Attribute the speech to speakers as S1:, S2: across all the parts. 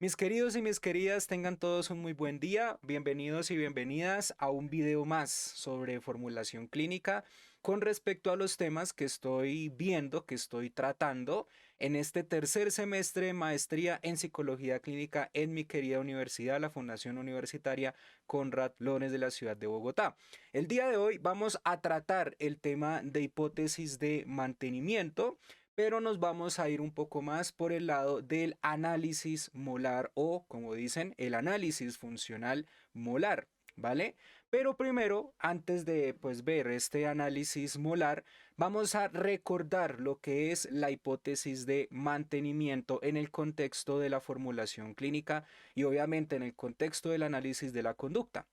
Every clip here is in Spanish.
S1: Mis queridos y mis queridas, tengan todos un muy buen día. Bienvenidos y bienvenidas a un video más sobre formulación clínica con respecto a los temas que estoy viendo, que estoy tratando en este tercer semestre de maestría en psicología clínica en mi querida universidad, la Fundación Universitaria Conrad Lorenz de la ciudad de Bogotá. El día de hoy vamos a tratar el tema de hipótesis de mantenimiento, pero nos vamos a ir un poco más por el lado del análisis molar o, como dicen, el análisis funcional molar, ¿vale? Pero primero, antes de pues ver este análisis molar, vamos a recordar lo que es la hipótesis de mantenimiento en el contexto de la formulación clínica y obviamente en el contexto del análisis de la conducta.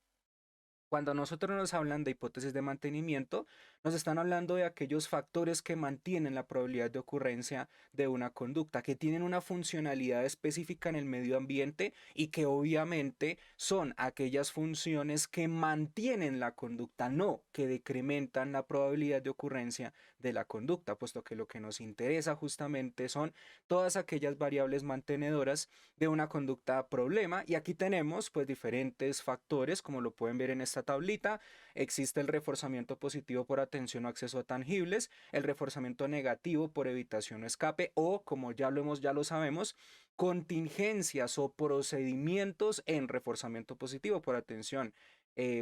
S1: Cuando a nosotros nos hablan de hipótesis de mantenimiento, nos están hablando de aquellos factores que mantienen la probabilidad de ocurrencia de una conducta, que tienen una funcionalidad específica en el medio ambiente y que obviamente son aquellas funciones que mantienen la conducta, no que decrementan la probabilidad de ocurrencia de la conducta, puesto que lo que nos interesa justamente son todas aquellas variables mantenedoras de una conducta problema. Y aquí tenemos pues diferentes factores, como lo pueden ver en esta tablita. Existe el reforzamiento positivo por atención o acceso a tangibles, el reforzamiento negativo por evitación o escape, o como ya lo sabemos, contingencias o procedimientos en reforzamiento positivo por atención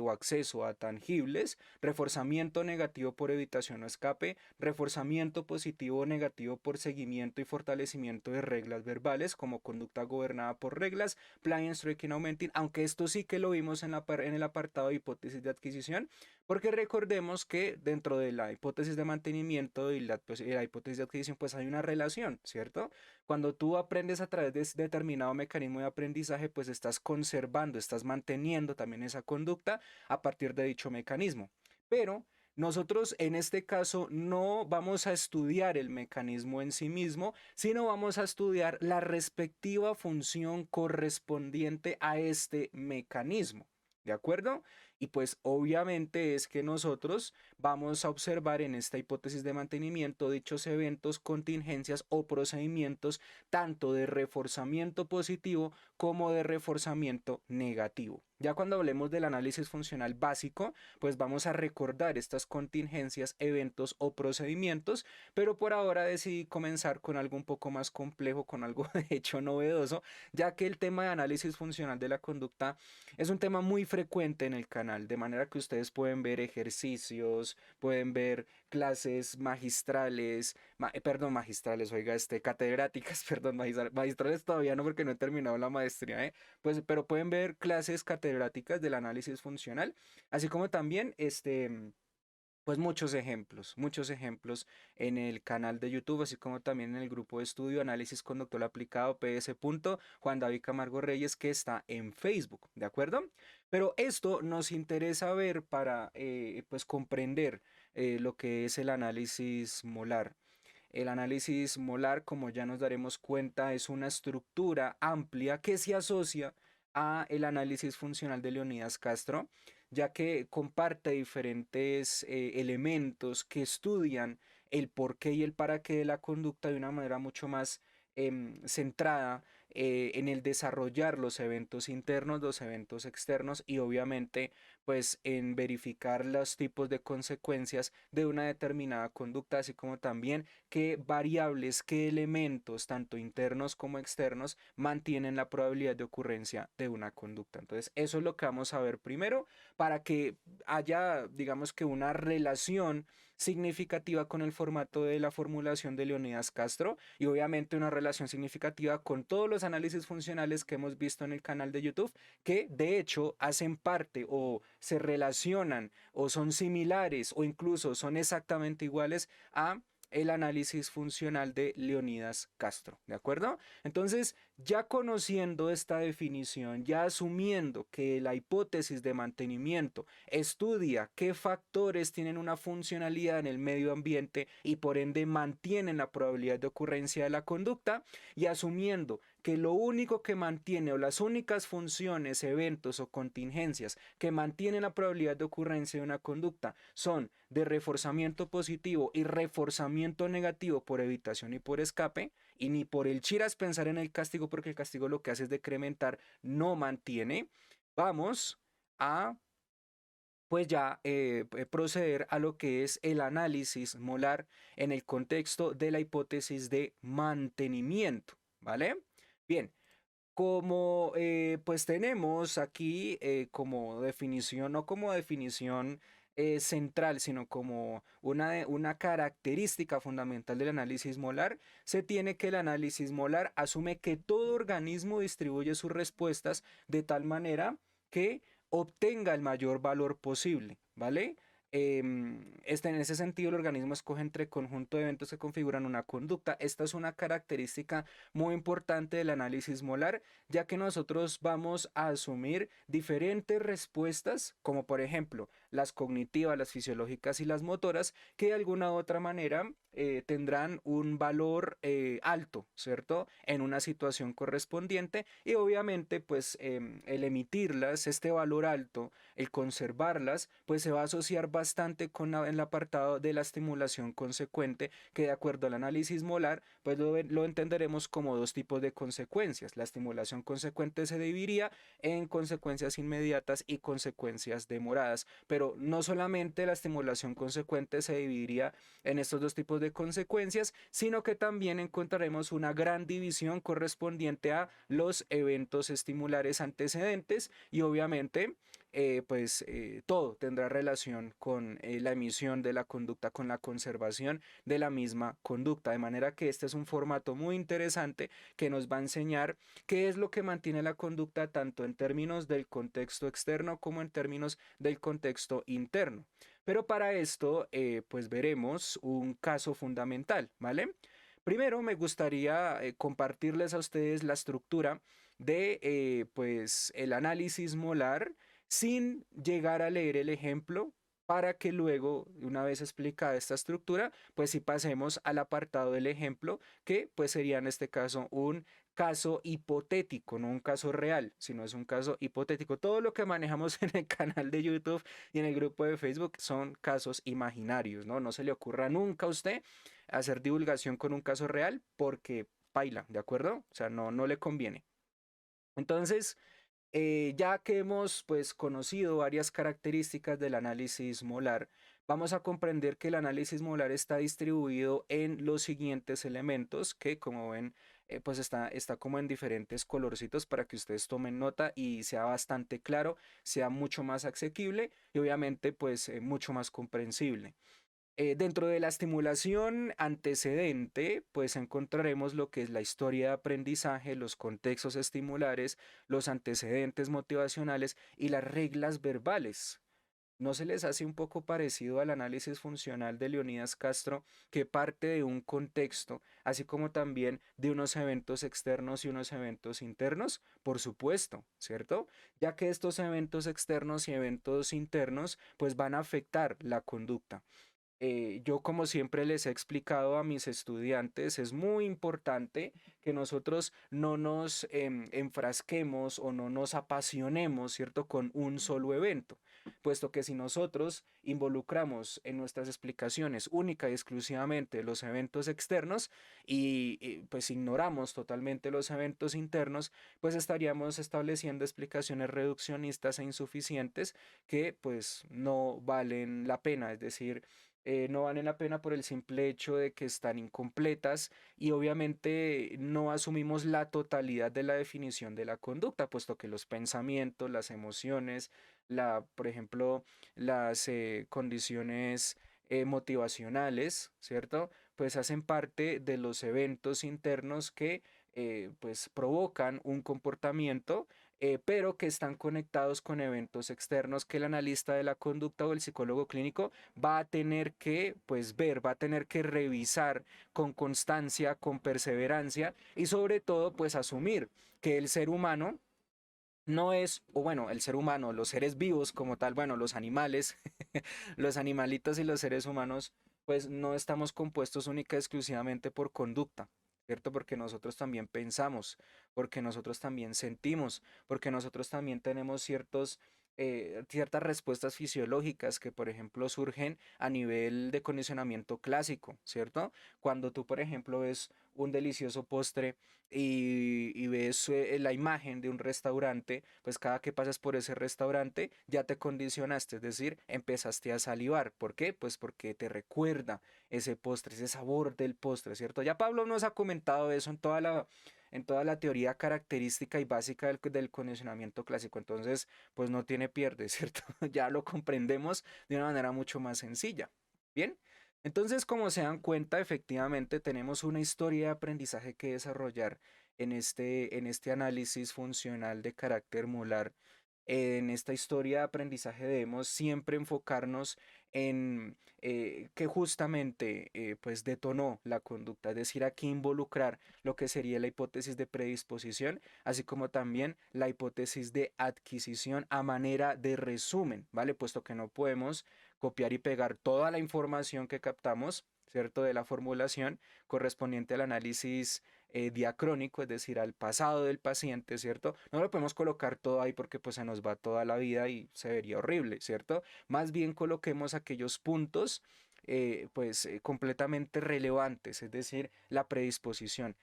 S1: o acceso a tangibles, reforzamiento negativo por evitación o escape, reforzamiento positivo o negativo por seguimiento y fortalecimiento de reglas verbales como conducta gobernada por reglas, planning, striking, augmenting, aunque esto sí que lo vimos en el apartado de hipótesis de adquisición, porque recordemos que dentro de la hipótesis de mantenimiento y la hipótesis de adquisición pues hay una relación, ¿cierto? Cuando tú aprendes a través de determinado mecanismo de aprendizaje, pues estás conservando, estás manteniendo también esa conducta a partir de dicho mecanismo. Pero nosotros en este caso no vamos a estudiar el mecanismo en sí mismo, sino vamos a estudiar la respectiva función correspondiente a este mecanismo. ¿De acuerdo? Y pues obviamente es que nosotros vamos a observar en esta hipótesis de mantenimiento dichos eventos, contingencias o procedimientos tanto de reforzamiento positivo como de reforzamiento negativo. Ya cuando hablemos del análisis funcional básico, pues vamos a recordar estas contingencias, eventos o procedimientos, pero por ahora decidí comenzar con algo un poco más complejo, con algo de hecho novedoso, ya que el tema de análisis funcional de la conducta es un tema muy frecuente en el canal, de manera que ustedes pueden ver ejercicios, pueden ver clases magistrales, perdón, magistrales, oiga, catedráticas, perdón, magistrales todavía no porque no he terminado la maestría, ¿eh? Pues, pero pueden ver clases catedráticas del análisis funcional, así como también pues muchos ejemplos en el canal de YouTube, así como también en el grupo de estudio Análisis Conductual Aplicado PS. Juan David Camargo Reyes, que está en Facebook, ¿de acuerdo? Pero esto nos interesa ver para pues comprender lo que es el análisis molar. El análisis molar, como ya nos daremos cuenta, es una estructura amplia que se asocia a el análisis funcional de Leonidas Castro, ya que comparte diferentes elementos que estudian el porqué y el para qué de la conducta de una manera mucho más centrada en el desarrollar los eventos internos, los eventos externos y obviamente pues en verificar los tipos de consecuencias de una determinada conducta, así como también qué variables, qué elementos, tanto internos como externos, mantienen la probabilidad de ocurrencia de una conducta. Entonces, eso es lo que vamos a ver primero para que haya, digamos que una relación significativa con el formato de la formulación de Leonidas Castro y obviamente una relación significativa con todos los análisis funcionales que hemos visto en el canal de YouTube, que de hecho hacen parte o se relacionan o son similares o incluso son exactamente iguales a el análisis funcional de Leonidas Castro, ¿de acuerdo? Entonces, ya conociendo esta definición, ya asumiendo que la hipótesis de mantenimiento estudia qué factores tienen una funcionalidad en el medio ambiente y por ende mantienen la probabilidad de ocurrencia de la conducta, y asumiendo que lo único que mantiene o las únicas funciones, eventos o contingencias que mantienen la probabilidad de ocurrencia de una conducta son de reforzamiento positivo y reforzamiento negativo por evitación y por escape, y ni por el chiras pensar en el castigo, porque el castigo lo que hace es decrementar, no mantiene, vamos a pues ya proceder a lo que es el análisis molar en el contexto de la hipótesis de mantenimiento, ¿vale? Bien, como pues tenemos aquí como definición, no como definición central, sino como una característica fundamental del análisis molar, se tiene que el análisis molar asume que todo organismo distribuye sus respuestas de tal manera que obtenga el mayor valor posible, ¿vale? En ese sentido, el organismo escoge entre conjunto de eventos que configuran una conducta. Esta es una característica muy importante del análisis molar, ya que nosotros vamos a asumir diferentes respuestas, como por ejemplo las cognitivas, las fisiológicas y las motoras, que de alguna u otra manera tendrán un valor alto, ¿cierto? En una situación correspondiente y obviamente pues el emitirlas, este valor alto, el conservarlas, pues se va a asociar bastante con el apartado de la estimulación consecuente, que de acuerdo al análisis molar, pues lo entenderemos como dos tipos de consecuencias. La estimulación consecuente se dividiría en consecuencias inmediatas y consecuencias demoradas, pero no solamente la estimulación consecuente se dividiría en estos dos tipos de consecuencias, sino que también encontraremos una gran división correspondiente a los eventos estimulares antecedentes y obviamente todo tendrá relación con la emisión de la conducta, con la conservación de la misma conducta. De manera que este es un formato muy interesante que nos va a enseñar qué es lo que mantiene la conducta tanto en términos del contexto externo como en términos del contexto interno. Pero para esto, pues veremos un caso fundamental, ¿vale? Primero me gustaría compartirles a ustedes la estructura de pues el análisis molar sin llegar a leer el ejemplo para que luego, una vez explicada esta estructura, pues si pasemos al apartado del ejemplo, que pues sería en este caso un caso hipotético, no un caso real, sino es un caso hipotético. Todo lo que manejamos en el canal de YouTube y en el grupo de Facebook son casos imaginarios, ¿no? No se le ocurra nunca a usted hacer divulgación con un caso real porque baila, ¿de acuerdo? O sea, no le conviene. Entonces, ya que hemos pues conocido varias características del análisis molar, vamos a comprender que el análisis molar está distribuido en los siguientes elementos que como ven pues está como en diferentes colorcitos para que ustedes tomen nota y sea bastante claro, sea mucho más asequible y obviamente pues mucho más comprensible. Dentro de la estimulación antecedente, pues encontraremos lo que es la historia de aprendizaje, los contextos estimulares, los antecedentes motivacionales y las reglas verbales. ¿No se les hace un poco parecido al análisis funcional de Leonidas Castro, que parte de un contexto, así como también de unos eventos externos y unos eventos internos? Por supuesto, ¿cierto? Ya que estos eventos externos y eventos internos pues van a afectar la conducta. Yo como siempre les he explicado a mis estudiantes, es muy importante que nosotros no nos enfrasquemos o no nos apasionemos, ¿cierto?, con un solo evento, puesto que si nosotros involucramos en nuestras explicaciones única y exclusivamente los eventos externos pues ignoramos totalmente los eventos internos, pues estaríamos estableciendo explicaciones reduccionistas e insuficientes que pues no valen la pena, es decir, no valen la pena por el simple hecho de que están incompletas y obviamente no asumimos la totalidad de la definición de la conducta, puesto que los pensamientos, las emociones, por ejemplo, las condiciones motivacionales, ¿cierto? Pues hacen parte de los eventos internos que pues provocan un comportamiento pero que están conectados con eventos externos que el analista de la conducta o el psicólogo clínico va a tener que pues ver, va a tener que revisar con constancia, con perseverancia y sobre todo pues asumir que el ser humano no es, o bueno, el ser humano, los seres vivos como tal, bueno, los animales, los animalitos y los seres humanos, pues no estamos compuestos única y exclusivamente por conducta, ¿cierto? Porque nosotros también pensamos, porque nosotros también sentimos, porque nosotros también tenemos ciertas respuestas fisiológicas que, por ejemplo, surgen a nivel de condicionamiento clásico, ¿cierto? Cuando tú, por ejemplo, ves un delicioso postre y ves la imagen de un restaurante, pues cada que pasas por ese restaurante ya te condicionaste, es decir, empezaste a salivar. ¿Por qué? Pues porque te recuerda ese postre, ese sabor del postre, ¿cierto? Ya Pablo nos ha comentado eso en toda la teoría característica y básica del condicionamiento clásico. Entonces, pues no tiene pierde, ¿cierto? Ya lo comprendemos de una manera mucho más sencilla. Bien, entonces, como se dan cuenta, efectivamente tenemos una historia de aprendizaje que desarrollar en este análisis funcional de carácter molar. En esta historia de aprendizaje debemos siempre enfocarnos en que justamente pues detonó la conducta, es decir, aquí involucrar lo que sería la hipótesis de predisposición, así como también la hipótesis de adquisición a manera de resumen, ¿vale? Puesto que no podemos copiar y pegar toda la información que captamos, ¿cierto? De la formulación correspondiente al análisis diacrónico, es decir, al pasado del paciente, ¿cierto? No lo podemos colocar todo ahí porque pues se nos va toda la vida y se vería horrible, ¿cierto? Más bien coloquemos aquellos puntos completamente relevantes, es decir, la predisposición.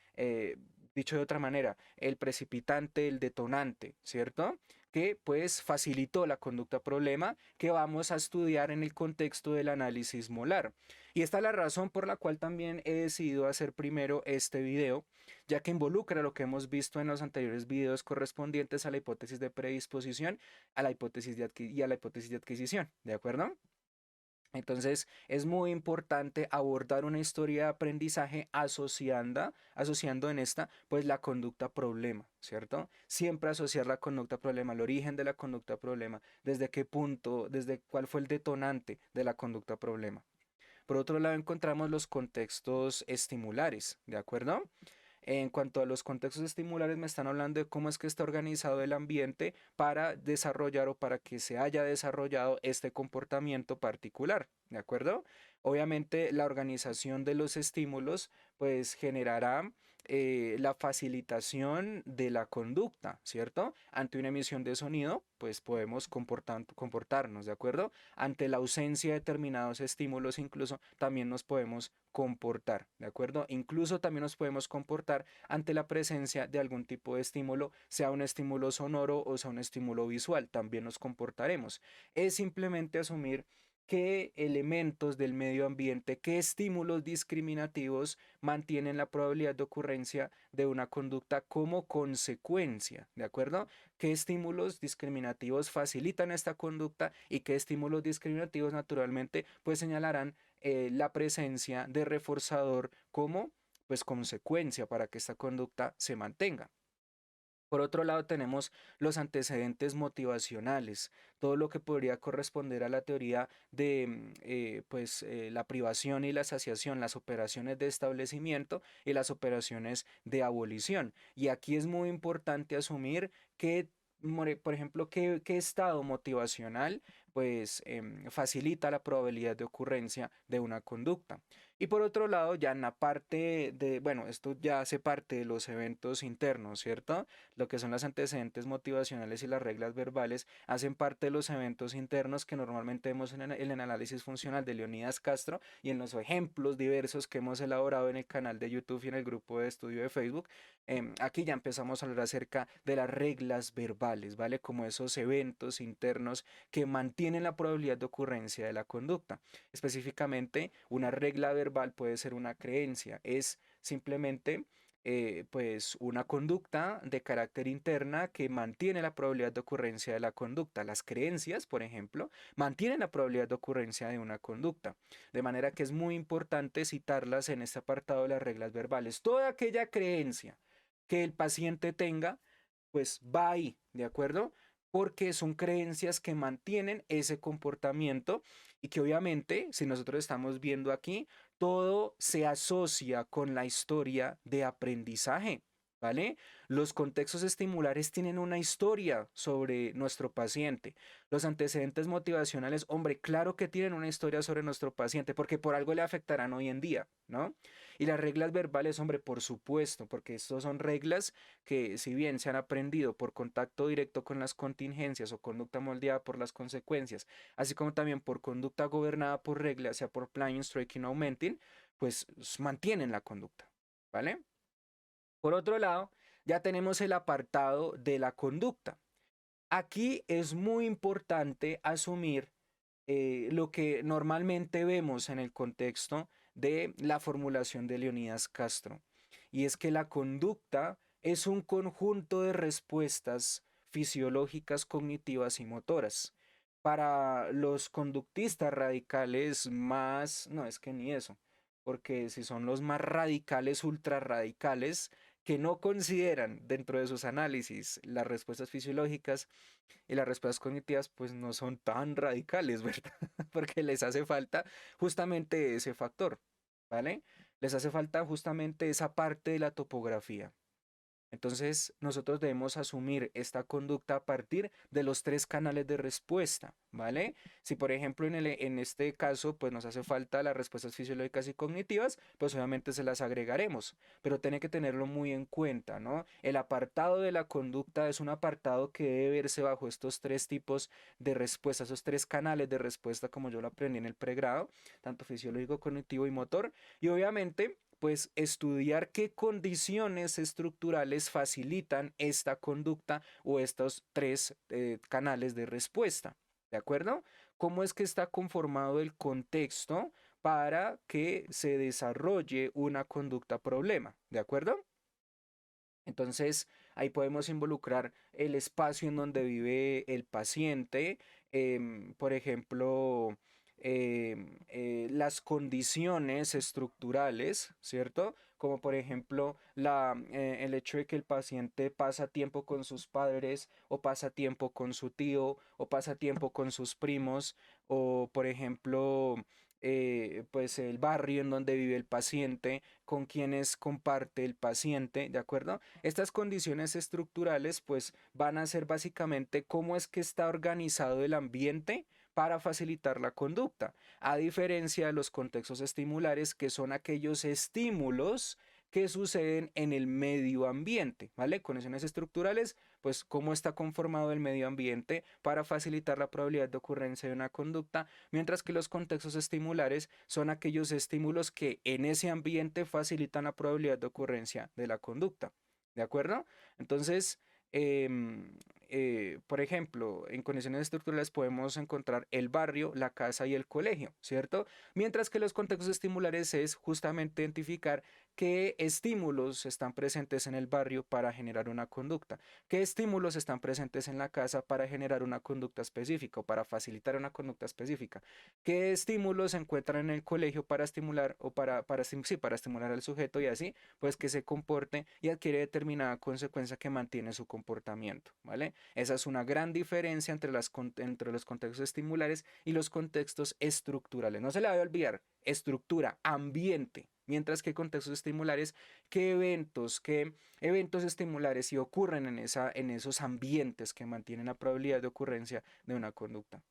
S1: Dicho de otra manera, el precipitante, el detonante, ¿cierto? Que pues facilitó la conducta problema que vamos a estudiar en el contexto del análisis molar. Y esta es la razón por la cual también he decidido hacer primero este video, ya que involucra lo que hemos visto en los anteriores videos correspondientes a la hipótesis de predisposición a la hipótesis y a la hipótesis de adquisición, ¿de acuerdo? Entonces es muy importante abordar una historia de aprendizaje asociando en esta pues la conducta problema, ¿cierto? Siempre asociar la conducta problema, el origen de la conducta problema, desde qué punto, desde cuál fue el detonante de la conducta problema. Por otro lado encontramos los contextos estimulares, ¿de acuerdo? En cuanto a los contextos estimulares, me están hablando de cómo es que está organizado el ambiente para desarrollar o para que se haya desarrollado este comportamiento particular, ¿de acuerdo? Obviamente, la organización de los estímulos, pues generará la facilitación de la conducta, ¿cierto? Ante una emisión de sonido, pues podemos comportarnos, ¿de acuerdo? Ante la ausencia de determinados estímulos, incluso también nos podemos comportar, ¿de acuerdo? Incluso también nos podemos comportar ante la presencia de algún tipo de estímulo, sea un estímulo sonoro o sea un estímulo visual, también nos comportaremos. Es simplemente asumir qué elementos del medio ambiente, qué estímulos discriminativos mantienen la probabilidad de ocurrencia de una conducta como consecuencia, ¿de acuerdo? ¿Qué estímulos discriminativos facilitan esta conducta y qué estímulos discriminativos naturalmente pues señalarán la presencia de reforzador como pues consecuencia para que esta conducta se mantenga? Por otro lado, tenemos los antecedentes motivacionales, todo lo que podría corresponder a la teoría de la privación y la saciación, las operaciones de establecimiento y las operaciones de abolición. Y aquí es muy importante asumir que, por ejemplo, qué estado motivacional pues facilita la probabilidad de ocurrencia de una conducta. Y por otro lado, ya en la parte de, bueno, esto ya hace parte de los eventos internos, ¿cierto? Lo que son los antecedentes motivacionales y las reglas verbales hacen parte de los eventos internos que normalmente vemos en el análisis funcional de Leonidas Castro y en los ejemplos diversos que hemos elaborado en el canal de YouTube y en el grupo de estudio de Facebook. Aquí ya empezamos a hablar acerca de las reglas verbales, ¿vale? Como esos eventos internos que mantienen la probabilidad de ocurrencia de la conducta. Específicamente, una regla verbal puede ser una creencia, es simplemente pues una conducta de carácter interna que mantiene la probabilidad de ocurrencia de la conducta. Las creencias, por ejemplo, mantienen la probabilidad de ocurrencia de una conducta. De manera que es muy importante citarlas en este apartado de las reglas verbales. Toda aquella creencia que el paciente tenga, pues va ahí, ¿de acuerdo? Porque son creencias que mantienen ese comportamiento y que obviamente, si nosotros estamos viendo aquí, todo se asocia con la historia de aprendizaje, ¿vale? Los contextos estimulares tienen una historia sobre nuestro paciente. Los antecedentes motivacionales, hombre, claro que tienen una historia sobre nuestro paciente, porque por algo le afectarán hoy en día, ¿no? Y las reglas verbales, hombre, por supuesto, porque estas son reglas que si bien se han aprendido por contacto directo con las contingencias o conducta moldeada por las consecuencias, así como también por conducta gobernada por reglas, sea por planning, striking o augmenting, pues mantienen la conducta, ¿vale? Por otro lado, ya tenemos el apartado de la conducta. Aquí es muy importante asumir lo que normalmente vemos en el contexto de la formulación de Leonidas Castro, y es que la conducta es un conjunto de respuestas fisiológicas, cognitivas y motoras. Para los conductistas radicales más, no es que ni eso, porque si son los más radicales, ultra radicales, que no consideran dentro de sus análisis las respuestas fisiológicas y las respuestas cognitivas, pues no son tan radicales, ¿verdad? Porque les hace falta justamente ese factor, ¿vale? Les hace falta justamente esa parte de la topografía. Entonces, nosotros debemos asumir esta conducta a partir de los tres canales de respuesta, ¿vale? Si, por ejemplo, en este caso, pues nos hace falta las respuestas fisiológicas y cognitivas, pues obviamente se las agregaremos, pero tiene que tenerlo muy en cuenta, ¿no? El apartado de la conducta es un apartado que debe verse bajo estos tres tipos de respuesta, esos tres canales de respuesta, como yo lo aprendí en el pregrado, tanto fisiológico, cognitivo y motor, y obviamente pues estudiar qué condiciones estructurales facilitan esta conducta o estos tres canales de respuesta. ¿De acuerdo? ¿Cómo es que está conformado el contexto para que se desarrolle una conducta problema? ¿De acuerdo? Entonces, ahí podemos involucrar el espacio en donde vive el paciente, por ejemplo, las condiciones estructurales, ¿cierto? Como por ejemplo el hecho de que el paciente pasa tiempo con sus padres o pasa tiempo con su tío o pasa tiempo con sus primos o por ejemplo pues el barrio en donde vive el paciente, con quienes comparte el paciente, ¿de acuerdo? Estas condiciones estructurales pues van a ser básicamente cómo es que está organizado el ambiente para facilitar la conducta, a diferencia de los contextos estimulares que son aquellos estímulos que suceden en el medio ambiente, ¿vale? Condiciones estructurales, pues cómo está conformado el medio ambiente para facilitar la probabilidad de ocurrencia de una conducta, mientras que los contextos estimulares son aquellos estímulos que en ese ambiente facilitan la probabilidad de ocurrencia de la conducta. ¿De acuerdo? Entonces, por ejemplo, en condiciones estructurales podemos encontrar el barrio, la casa y el colegio, ¿cierto? Mientras que los contextos estimulares es justamente identificar qué estímulos están presentes en el barrio para generar una conducta, qué estímulos están presentes en la casa para generar una conducta específica o para facilitar una conducta específica, qué estímulos se encuentran en el colegio para estimular o sí, para estimular al sujeto y así, pues que se comporte y adquiere determinada consecuencia que mantiene su comportamiento, ¿vale? Esa es una gran diferencia entre los contextos estimulares y los contextos estructurales. No se le vaya a olvidar, estructura, ambiente, mientras que contextos estimulares, qué eventos estimulares sí ocurren en esos ambientes que mantienen la probabilidad de ocurrencia de una conducta.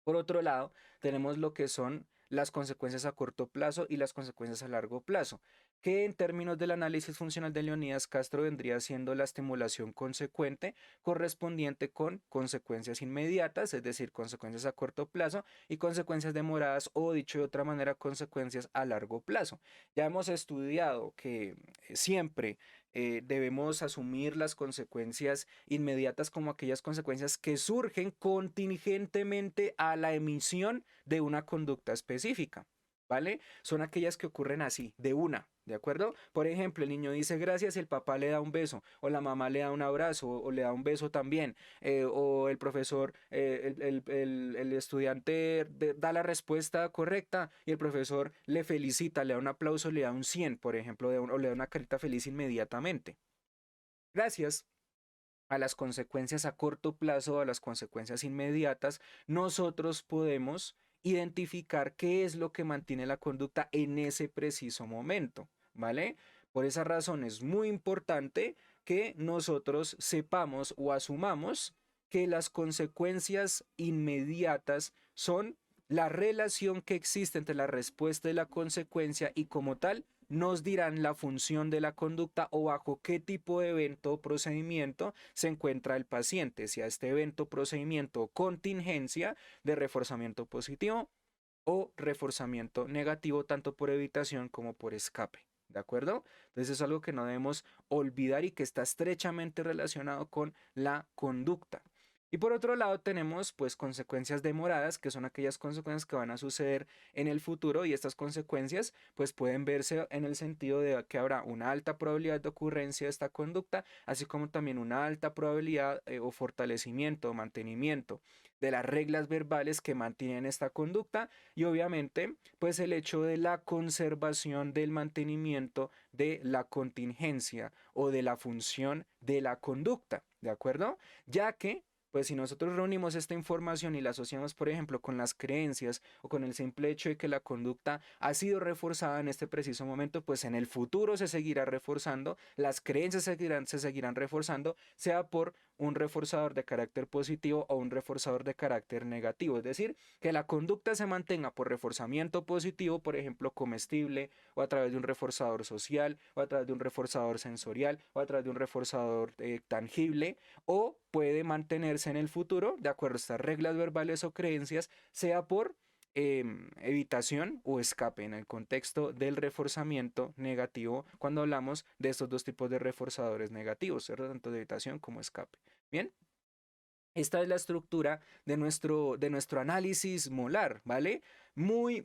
S1: Por otro lado, tenemos lo que son las consecuencias a corto plazo y las consecuencias a largo plazo, que en términos del análisis funcional de Leonidas Castro vendría siendo la estimulación consecuente correspondiente con consecuencias inmediatas, es decir, consecuencias a corto plazo y consecuencias demoradas o dicho de otra manera, consecuencias a largo plazo. Ya hemos estudiado que siempre debemos asumir las consecuencias inmediatas como aquellas consecuencias que surgen contingentemente a la emisión de una conducta específica, ¿vale? Son aquellas que ocurren así, de una, ¿de acuerdo? Por ejemplo, el niño dice gracias y el papá le da un beso, o la mamá le da un abrazo, o le da un beso también, o el profesor, el estudiante da la respuesta correcta y el profesor le felicita, le da un aplauso, le da un 100, por ejemplo, o le da una carita feliz inmediatamente. Gracias a las consecuencias a corto plazo, o a las consecuencias inmediatas, nosotros podemos identificar qué es lo que mantiene la conducta en ese preciso momento, ¿vale? Por esa razón es muy importante que nosotros sepamos o asumamos que las consecuencias inmediatas son la relación que existe entre la respuesta y la consecuencia y como tal nos dirán la función de la conducta o bajo qué tipo de evento o procedimiento se encuentra el paciente, si a este evento, procedimiento o contingencia de reforzamiento positivo o reforzamiento negativo, tanto por evitación como por escape. ¿de acuerdo? Entonces es algo que no debemos olvidar y que está estrechamente relacionado con la conducta. Y por otro lado tenemos pues consecuencias demoradas, que son aquellas consecuencias que van a suceder en el futuro, y estas consecuencias pues pueden verse en el sentido de que habrá una alta probabilidad de ocurrencia de esta conducta, así como también una alta probabilidad o fortalecimiento o mantenimiento de las reglas verbales que mantienen esta conducta, y obviamente pues el hecho de la conservación del mantenimiento de la contingencia o de la función de la conducta, ¿de acuerdo? Ya que pues si nosotros reunimos esta información y la asociamos, por ejemplo, con las creencias o con el simple hecho de que la conducta ha sido reforzada en este preciso momento, pues en el futuro se seguirá reforzando, las creencias se seguirán reforzando, sea por un reforzador de carácter positivo o un reforzador de carácter negativo. Es decir, que la conducta se mantenga por reforzamiento positivo, por ejemplo, comestible, o a través de un reforzador social, o a través de un reforzador sensorial, o a través de un reforzador tangible, o puede mantenerse en el futuro, de acuerdo a estas reglas verbales o creencias, sea por evitación o escape en el contexto del reforzamiento negativo cuando hablamos de estos dos tipos de reforzadores negativos, ¿cierto? Tanto de evitación como escape. Bien, esta es la estructura de nuestro análisis molar, ¿vale? Muy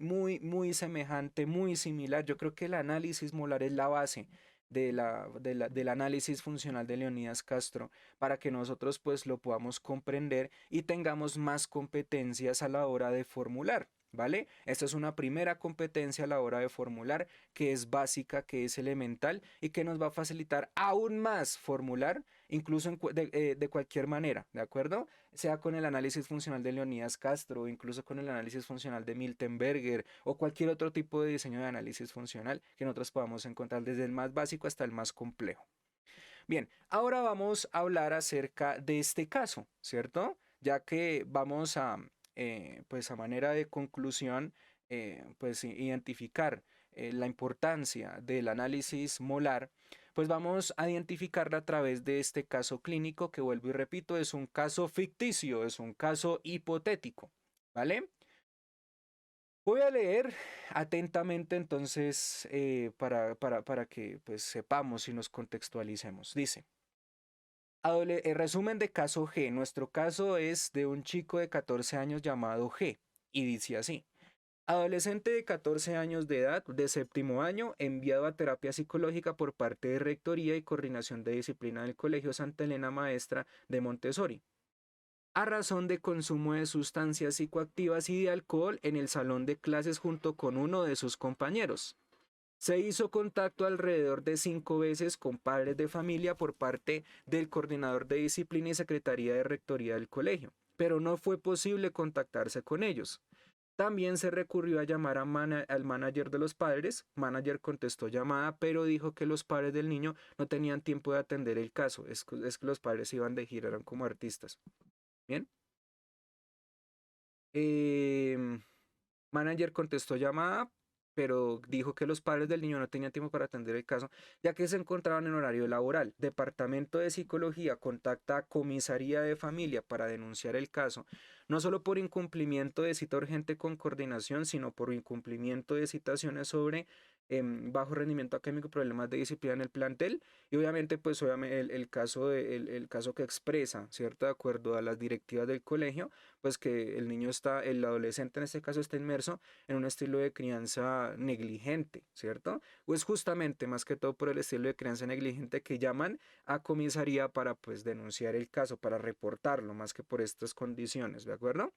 S1: semejante, muy similar. Yo creo que el análisis molar es la base del análisis funcional de Leonidas Castro para que nosotros pues lo podamos comprender y tengamos más competencias a la hora de formular. ¿Vale? Esta es una primera competencia a la hora de formular que es básica, que es elemental y que nos va a facilitar aún más formular incluso de cualquier manera, ¿de acuerdo? Sea con el análisis funcional de Leonidas Castro, o incluso con el análisis funcional de Milton Berger o cualquier otro tipo de diseño de análisis funcional que nosotros podamos encontrar desde el más básico hasta el más complejo. Bien, ahora vamos a hablar acerca de este caso, ¿cierto? Ya que vamos a, pues a manera de conclusión, pues identificar la importancia del análisis molar, pues vamos a identificarla a través de este caso clínico que vuelvo y repito, es un caso ficticio, es un caso hipotético, ¿vale? Voy a leer atentamente entonces para que pues sepamos y nos contextualicemos. Dice. Resumen de caso G. Nuestro caso es de un chico de 14 años llamado G y dice así. Adolescente de 14 años de edad, de séptimo año, enviado a terapia psicológica por parte de Rectoría y Coordinación de Disciplina del Colegio Santa Elena Maestra de Montessori, a razón de consumo de sustancias psicoactivas y de alcohol en el salón de clases junto con uno de sus compañeros. Se hizo contacto alrededor de 5 veces con padres de familia por parte del coordinador de disciplina y secretaría de rectoría del colegio, pero no fue posible contactarse con ellos. También se recurrió a llamar al manager de los padres. Manager contestó llamada, pero dijo que los padres del niño no tenían tiempo de atender el caso. Es que los padres iban de gira, eran como artistas. Bien. Em, Manager contestó llamada, pero dijo que los padres del niño no tenían tiempo para atender el caso, ya que se encontraban en horario laboral. Departamento de Psicología contacta a Comisaría de Familia para denunciar el caso, no solo por incumplimiento de cita urgente con coordinación, sino por incumplimiento de citaciones sobre bajo rendimiento académico y problemas de disciplina en el plantel. Y obviamente, pues obviamente el caso que expresa, ¿cierto? De acuerdo a las directivas del colegio, pues que el adolescente en este caso está inmerso en un estilo de crianza negligente, ¿cierto? O es justamente más que todo por el estilo de crianza negligente que llaman a comisaría para pues denunciar el caso, para reportarlo, más que por estas condiciones, ¿de acuerdo?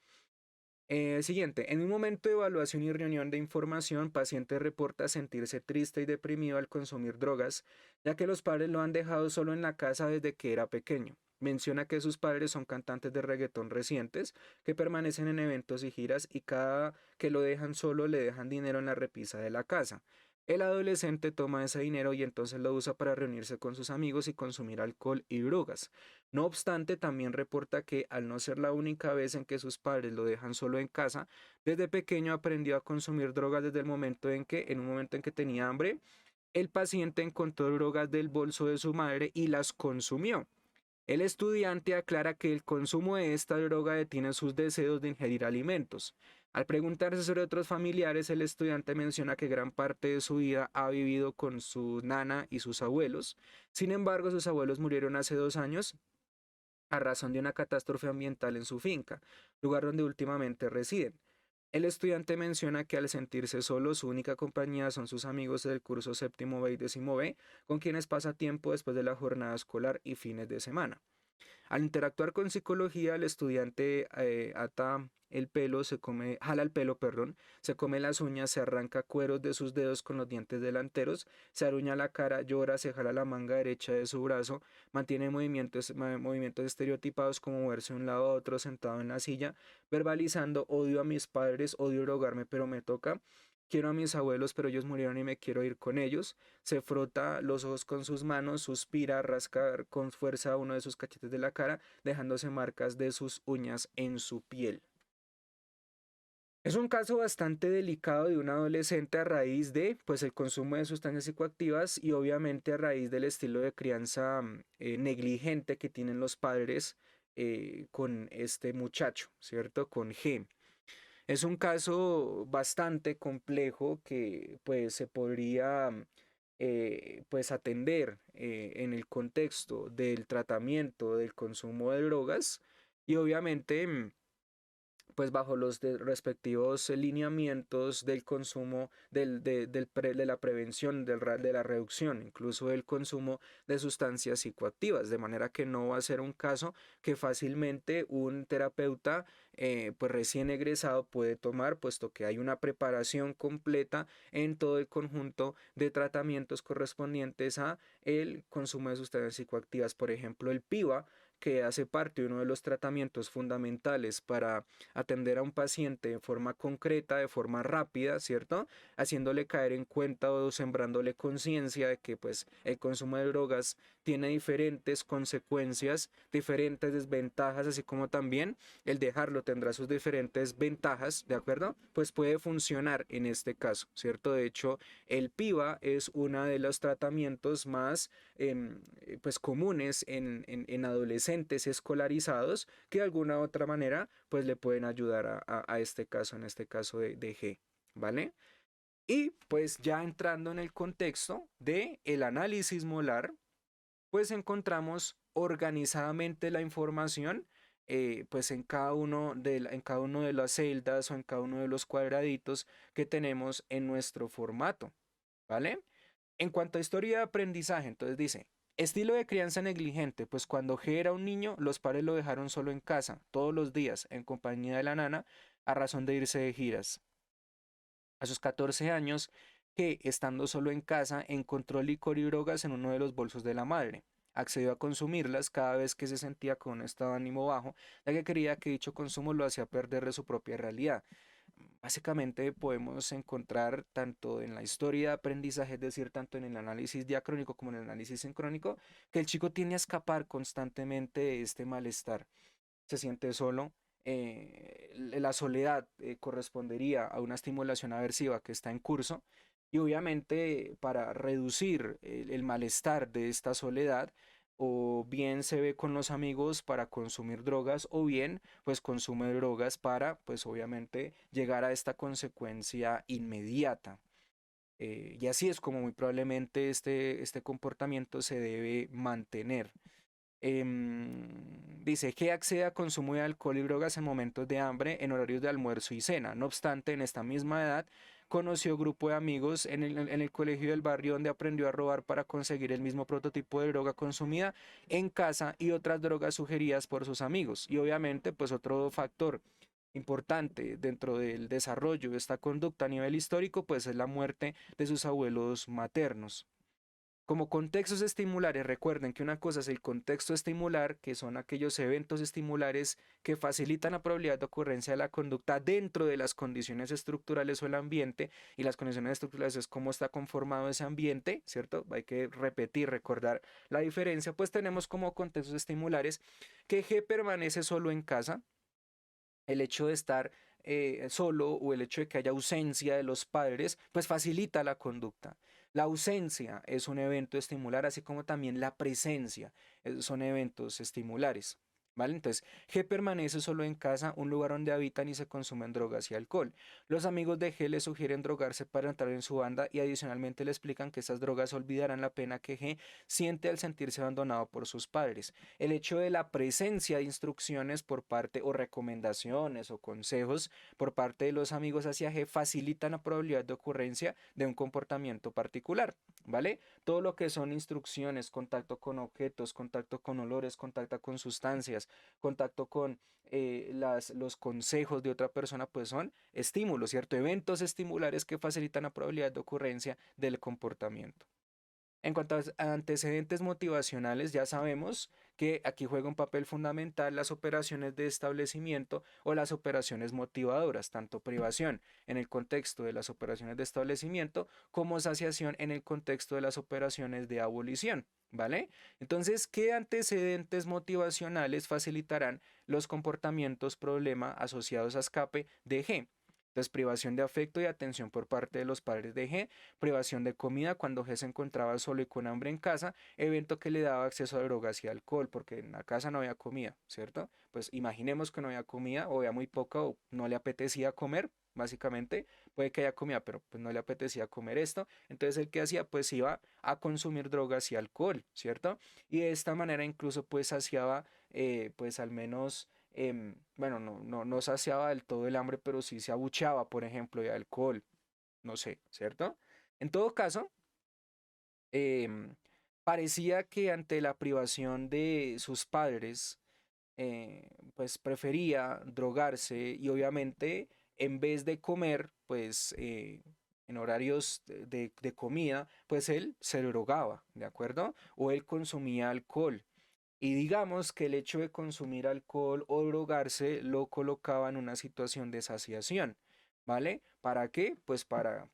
S1: Siguiente, en un momento de evaluación y reunión de información, paciente reporta sentirse triste y deprimido al consumir drogas, ya que los padres lo han dejado solo en la casa desde que era pequeño. Menciona que sus padres son cantantes de reggaetón recientes, que permanecen en eventos y giras y cada que lo dejan solo le dejan dinero en la repisa de la casa. El adolescente toma ese dinero y entonces lo usa para reunirse con sus amigos y consumir alcohol y drogas. No obstante, también reporta que, al no ser la única vez en que sus padres lo dejan solo en casa, desde pequeño aprendió a consumir drogas desde el momento en un momento en que tenía hambre, el paciente encontró drogas del bolso de su madre y las consumió. El estudiante aclara que el consumo de esta droga detiene sus deseos de ingerir alimentos. Al preguntarse sobre otros familiares, el estudiante menciona que gran parte de su vida ha vivido con su nana y sus abuelos. Sin embargo, sus abuelos murieron hace 2 años a razón de una catástrofe ambiental en su finca, lugar donde últimamente residen. El estudiante menciona que al sentirse solo, su única compañía son sus amigos del curso séptimo B y décimo B, con quienes pasa tiempo después de la jornada escolar y fines de semana. Al interactuar con psicología, el estudiante ata el pelo, jala el pelo, perdón, se come las uñas, se arranca cueros de sus dedos con los dientes delanteros, se aruña la cara, llora, se jala la manga derecha de su brazo, mantiene movimientos estereotipados como moverse de un lado a otro sentado en la silla, verbalizando odio a mis padres, odio drogarme, pero me toca. Quiero a mis abuelos, pero ellos murieron y me quiero ir con ellos. Se frota los ojos con sus manos, suspira, rasca con fuerza uno de sus cachetes de la cara, dejándose marcas de sus uñas en su piel. Es un caso bastante delicado de un adolescente a raíz de pues, el consumo de sustancias psicoactivas y obviamente a raíz del estilo de crianza negligente que tienen los padres con este muchacho, ¿cierto? Con G. Es un caso bastante complejo que pues se podría pues atender en el contexto del tratamiento del consumo de drogas y obviamente pues bajo los respectivos lineamientos del consumo, de la prevención, de la reducción, incluso del consumo de sustancias psicoactivas, de manera que no va a ser un caso que fácilmente un terapeuta pues recién egresado puede tomar, puesto que hay una preparación completa en todo el conjunto de tratamientos correspondientes a el consumo de sustancias psicoactivas. Por ejemplo, el PIVA, que hace parte de uno de los tratamientos fundamentales para atender a un paciente de forma concreta, de forma rápida, ¿cierto? Haciéndole caer en cuenta o sembrándole conciencia de que pues el consumo de drogas tiene diferentes consecuencias, diferentes desventajas, así como también el dejarlo tendrá sus diferentes ventajas, ¿de acuerdo? Pues puede funcionar en este caso, ¿cierto? De hecho, el PIVA es uno de los tratamientos más pues comunes en adolescentes escolarizados que de alguna u otra manera pues le pueden ayudar a este caso, en este caso de G, ¿vale? Y pues ya entrando en el contexto de el análisis molar, pues encontramos organizadamente la información pues en cada uno de las celdas o en cada uno de los cuadraditos que tenemos en nuestro formato, ¿vale? En cuanto a historia de aprendizaje, entonces dice, estilo de crianza negligente, pues cuando G era un niño, los padres lo dejaron solo en casa, todos los días, en compañía de la nana, a razón de irse de giras. A sus 14 años, G, estando solo en casa, encontró licor y drogas en uno de los bolsos de la madre. Accedió a consumirlas cada vez que se sentía con un estado de ánimo bajo, ya que creía que dicho consumo lo hacía perder de su propia realidad. Básicamente podemos encontrar tanto en la historia de aprendizaje, es decir, tanto en el análisis diacrónico como en el análisis sincrónico, que el chico tiende a escapar constantemente de este malestar. Se siente solo. La soledad correspondería a una estimulación aversiva que está en curso y obviamente para reducir el malestar de esta soledad, o bien se ve con los amigos para consumir drogas o bien pues consume drogas para pues obviamente llegar a esta consecuencia inmediata. Y así es como muy probablemente este comportamiento se debe mantener. Dice que accede a consumo de alcohol y drogas en momentos de hambre, en horarios de almuerzo y cena. No obstante, en esta misma edad conoció grupo de amigos en el colegio del barrio donde aprendió a robar para conseguir el mismo prototipo de droga consumida en casa y otras drogas sugeridas por sus amigos. Y obviamente, pues otro factor importante dentro del desarrollo de esta conducta a nivel histórico, pues es la muerte de sus abuelos maternos. Como contextos estimulares, recuerden que una cosa es el contexto estimular, que son aquellos eventos estimulares que facilitan la probabilidad de ocurrencia de la conducta dentro de las condiciones estructurales o el ambiente, y las condiciones estructurales es cómo está conformado ese ambiente, ¿cierto? Hay que repetir, recordar la diferencia, pues tenemos como contextos estimulares que G permanece solo en casa, el hecho de estar solo o el hecho de que haya ausencia de los padres, pues facilita la conducta. La ausencia es un evento estimular, así como también la presencia son eventos estimulares. ¿Vale? Entonces, G permanece solo en casa, un lugar donde habitan y se consumen drogas y alcohol. Los amigos de G le sugieren drogarse para entrar en su banda y adicionalmente le explican que estas drogas olvidarán la pena que G siente al sentirse abandonado por sus padres. El hecho de la presencia de instrucciones por parte o recomendaciones o consejos por parte de los amigos hacia G facilitan la probabilidad de ocurrencia de un comportamiento particular, ¿vale? Todo lo que son instrucciones, contacto con objetos, contacto con olores, contacto con sustancias, contacto con los consejos de otra persona, pues son estímulos, ¿cierto? Eventos estimulares que facilitan la probabilidad de ocurrencia del comportamiento. En cuanto a antecedentes motivacionales, ya sabemos que aquí juega un papel fundamental las operaciones de establecimiento o las operaciones motivadoras, tanto privación en el contexto de las operaciones de establecimiento como saciación en el contexto de las operaciones de abolición, ¿vale? Entonces, ¿qué antecedentes motivacionales facilitarán los comportamientos problema asociados a escape de G? Entonces, privación de afecto y atención por parte de los padres de G, privación de comida cuando G se encontraba solo y con hambre en casa, evento que le daba acceso a drogas y alcohol, porque en la casa no había comida, ¿cierto? Pues imaginemos que no había comida o había muy poca o no le apetecía comer, básicamente, puede que haya comida, pero pues no le apetecía comer esto, entonces el que hacía pues iba a consumir drogas y alcohol, ¿cierto? Y de esta manera incluso pues saciaba pues al menos bueno, no saciaba del todo el hambre, pero sí se abucheaba, por ejemplo, de alcohol, no sé, ¿cierto? En todo caso, em, parecía que ante la privación de sus padres, pues prefería drogarse y obviamente en vez de comer, pues en horarios de comida, pues él se drogaba, ¿de acuerdo? O él consumía alcohol. Y digamos que el hecho de consumir alcohol o drogarse lo colocaba en una situación de saciación, ¿vale? ¿Para qué? Pues para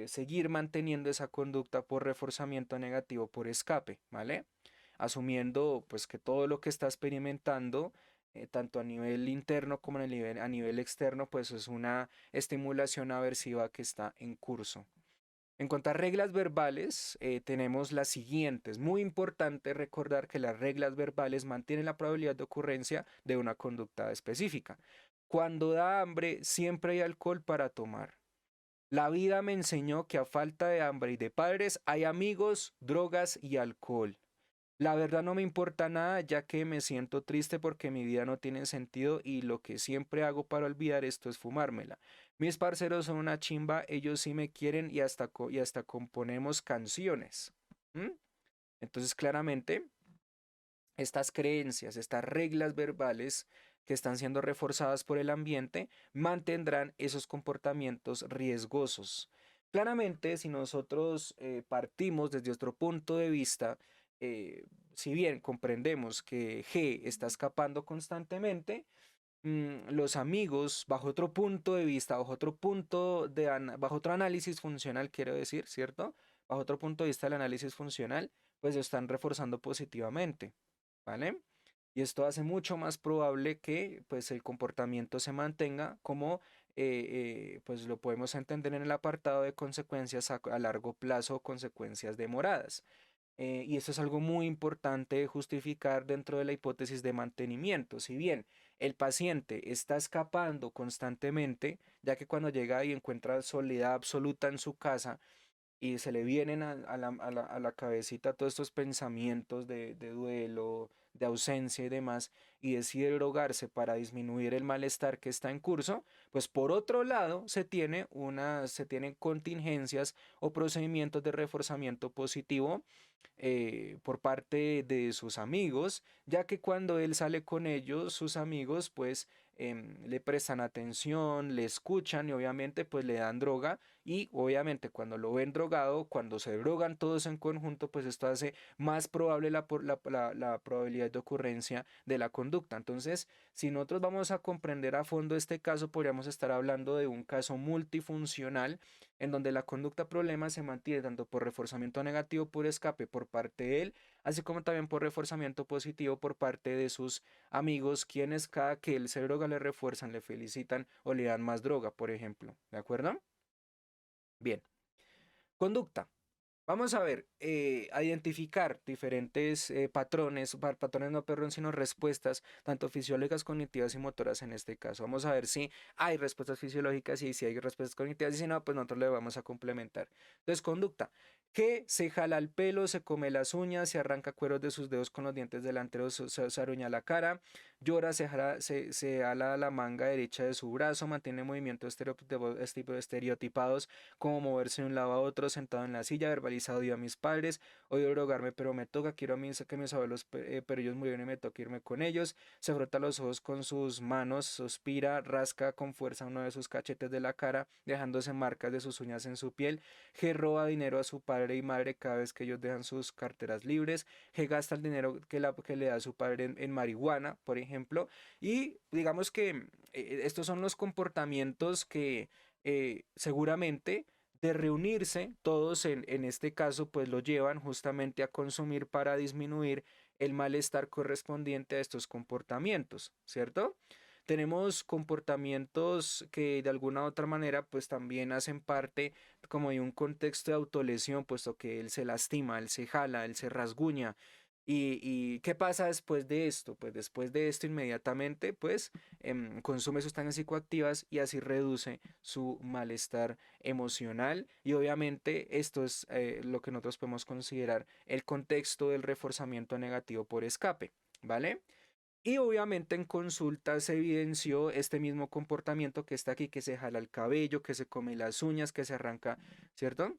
S1: seguir manteniendo esa conducta por reforzamiento negativo por escape, ¿vale? Asumiendo pues que todo lo que está experimentando, tanto a nivel interno como a nivel externo, pues es una estimulación aversiva que está en curso. En cuanto a reglas verbales, tenemos las siguientes. Muy importante recordar que las reglas verbales mantienen la probabilidad de ocurrencia de una conducta específica. Cuando da hambre, siempre hay alcohol para tomar. La vida me enseñó que a falta de hambre y de padres hay amigos, drogas y alcohol. La verdad no me importa nada ya que me siento triste porque mi vida no tiene sentido y lo que siempre hago para olvidar esto es fumármela. Mis parceros son una chimba, ellos sí me quieren y hasta componemos canciones. ¿Mm? Entonces claramente estas creencias, estas reglas verbales que están siendo reforzadas por el ambiente mantendrán esos comportamientos riesgosos. Claramente, si nosotros partimos desde otro punto de vista, si bien comprendemos que G está escapando constantemente, los amigos, bajo otro punto de vista, bajo otro análisis funcional, quiero decir, ¿cierto? Bajo otro punto de vista del análisis funcional, pues lo están reforzando positivamente, ¿vale? Y esto hace mucho más probable que pues el comportamiento se mantenga como pues lo podemos entender en el apartado de consecuencias a largo plazo o consecuencias demoradas. Y esto es algo muy importante de justificar dentro de la hipótesis de mantenimiento. Si bien el paciente está escapando constantemente, ya que cuando llega y encuentra soledad absoluta en su casa, y se le vienen a la cabecita todos estos pensamientos de duelo, de ausencia y demás, y decide drogarse para disminuir el malestar que está en curso, pues por otro lado se tienen contingencias o procedimientos de reforzamiento positivo por parte de sus amigos, ya que cuando él sale con ellos, sus amigos pues le prestan atención, le escuchan y obviamente pues le dan droga y obviamente cuando lo ven drogado, cuando se drogan todos en conjunto, pues esto hace más probable la probabilidad de ocurrencia de la conducta. Entonces, si nosotros vamos a comprender a fondo este caso, podríamos estar hablando de un caso multifuncional en donde la conducta problema se mantiene tanto por reforzamiento negativo por escape por parte de él, así como también por reforzamiento positivo por parte de sus amigos, quienes cada que él se droga le refuerzan, le felicitan o le dan más droga, por ejemplo. ¿De acuerdo? Bien. Conducta. Vamos a ver, a identificar diferentes patrones no, perdón, sino respuestas, tanto fisiológicas, cognitivas y motoras en este caso. Vamos a ver si hay respuestas fisiológicas y si hay respuestas cognitivas y si no, pues nosotros le vamos a complementar. Entonces, conducta, que se jala el pelo, se come las uñas, se arranca cueros de sus dedos con los dientes delanteros, se aruña la cara, llora, se ala la manga derecha de su brazo, mantiene movimientos estereotipados como moverse de un lado a otro, sentado en la silla, verbalizado odio a mis padres, odio drogarme, pero me toca, quiero a mis, que mis abuelos, pero ellos murieron y me toca irme con ellos, se frota los ojos con sus manos, suspira, rasca con fuerza uno de sus cachetes de la cara, dejándose marcas de sus uñas en su piel, G roba dinero a su padre y madre cada vez que ellos dejan sus carteras libres, G gasta el dinero que le da su padre en marihuana, por ejemplo, y digamos que estos son los comportamientos que seguramente de reunirse, todos en este caso pues lo llevan justamente a consumir para disminuir el malestar correspondiente a estos comportamientos, ¿cierto? Tenemos comportamientos que de alguna u otra manera pues también hacen parte como de un contexto de autolesión, puesto que él se lastima, él se jala, él se rasguña. ¿Y qué pasa después de esto? Pues después de esto inmediatamente pues consume sustancias psicoactivas y así reduce su malestar emocional y obviamente esto es lo que nosotros podemos considerar el contexto del reforzamiento negativo por escape, ¿vale? Y obviamente en consulta se evidenció este mismo comportamiento que está aquí, que se jala el cabello, que se come las uñas, que se arranca, ¿cierto?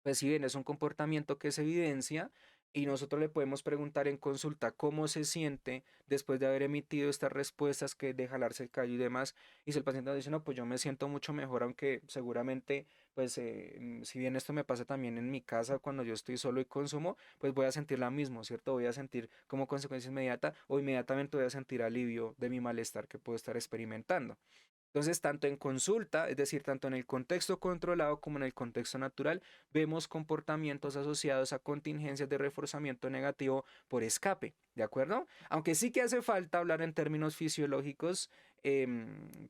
S1: Pues si bien es un comportamiento que se evidencia y nosotros le podemos preguntar en consulta cómo se siente después de haber emitido estas respuestas que de jalarse el cabello y demás, y si el paciente nos dice, no, pues yo me siento mucho mejor, aunque seguramente, pues si bien esto me pasa también en mi casa cuando yo estoy solo y consumo, pues voy a sentir lo mismo, ¿cierto? Voy a sentir como consecuencia inmediata o inmediatamente voy a sentir alivio de mi malestar que puedo estar experimentando. Entonces, tanto en consulta, es decir, tanto en el contexto controlado como en el contexto natural, vemos comportamientos asociados a contingencias de reforzamiento negativo por escape, ¿de acuerdo? Aunque sí que hace falta hablar en términos fisiológicos,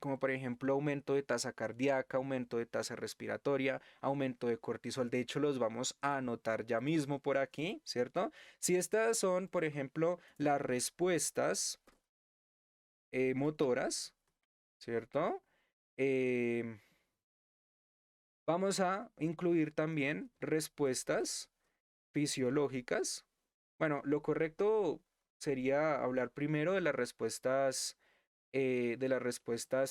S1: como por ejemplo aumento de tasa cardíaca, aumento de tasa respiratoria, aumento de cortisol. De hecho, los vamos a anotar ya mismo por aquí, ¿cierto? Si estas son, por ejemplo, las respuestas motoras, ¿cierto? Em, Vamos a incluir también respuestas fisiológicas. Bueno, lo correcto sería hablar primero de las respuestas